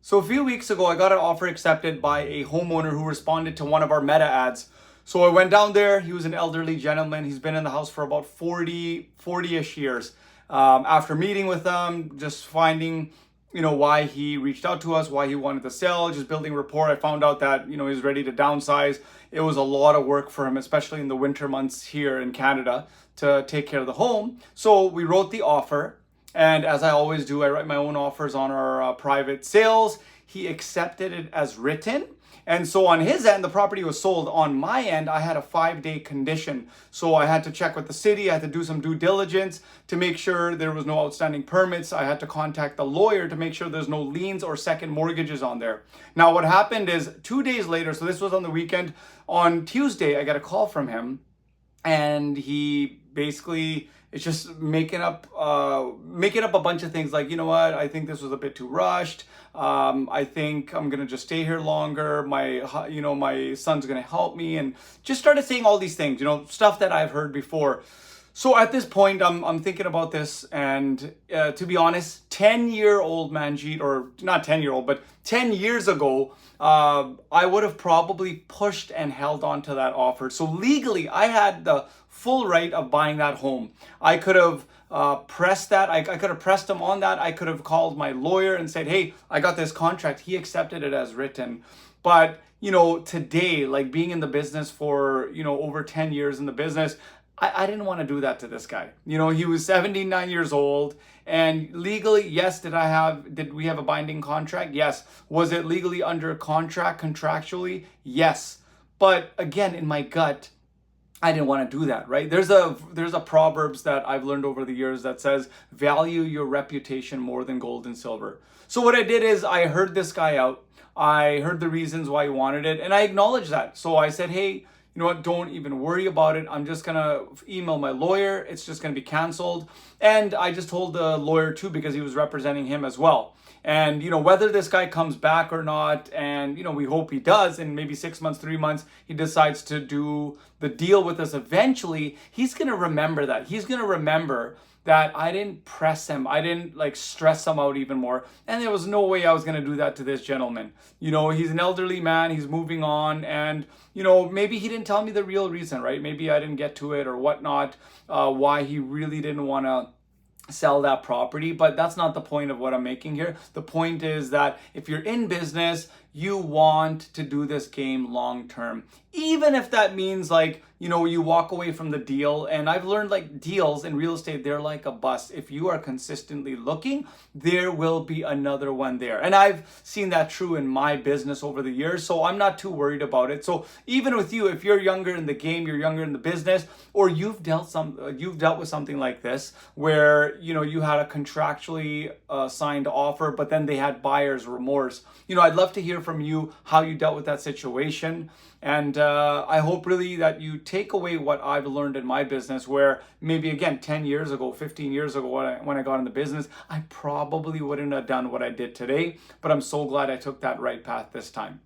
So a few weeks ago, I got an offer accepted by a homeowner who responded to one of our meta ads. So I went down there. He was an elderly gentleman. He's been in the house for about 40-ish years. After meeting with him, just finding, why he reached out to us, why he wanted to sell, just building rapport, I found out that, he was ready to downsize. It was a lot of work for him, especially in the winter months here in Canada, to take care of the home. So we wrote the offer. And as I always do, I write my own offers on our private sales. He accepted it as written. And so on his end, the property was sold. On my end, I had a 5-day condition. So I had to check with the city. I had to do some due diligence to make sure there was no outstanding permits. I had to contact the lawyer to make sure there's no liens or second mortgages on there. Now, what happened is 2 days later, so this was on the weekend, on Tuesday, I got a call from him. And he basically is just making up a bunch of things like, you know what, I think this was a bit too rushed. I think I'm gonna just stay here longer. My son's gonna help me, and just started saying all these things, stuff that I've heard before. So at this point, I'm thinking about this, and to be honest, 10-year-old Manjeet, or not 10-year-old, but 10 years ago, I would have probably pushed and held on to that offer. So legally, I had the full right of buying that home. I could have pressed that. I could have pressed him on that. I could have called my lawyer and said, hey, I got this contract. He accepted it as written. But, today, like being in the business for, over 10 years in the business, I didn't want to do that to this guy. He was 79 years old, and legally, yes, did we have a binding contract? Yes. Was it legally under contract contractually? Yes. But again, in my gut, I didn't want to do that, right? There's a proverbs that I've learned over the years that says, value your reputation more than gold and silver. So what I did is I heard this guy out. I heard the reasons why he wanted it, and I acknowledged that. So I said, hey, you know what, don't even worry about it. I'm just gonna email my lawyer. It's just gonna be canceled. And I just told the lawyer too, because he was representing him as well. And, whether this guy comes back or not, and, we hope he does, in maybe 6 months, 3 months, he decides to do the deal with us eventually, he's going to remember that. He's going to remember that I didn't press him. I didn't stress him out even more. And there was no way I was going to do that to this gentleman. He's an elderly man. He's moving on. And, maybe he didn't tell me the real reason, right? Maybe I didn't get to it or whatnot, why he really didn't want to sell that property. But that's not the point of what I'm making here. The point is that if you're in business, you want to do this game long term, even if that means you walk away from the deal. And I've learned deals in real estate, they're like a bus. If you are consistently looking, there will be another one there. And I've seen that true in my business over the years. So I'm not too worried about it. So even with you, if you're younger in the game, you're younger in the business, or you've dealt with something like this where, you had a contractually signed offer, but then they had buyer's remorse. I'd love to hear from you how you dealt with that situation. And I hope really that you take away what I've learned in my business, where maybe again 10 years ago, 15 years ago when I got into business, I probably wouldn't have done what I did today, but I'm so glad I took that right path this time.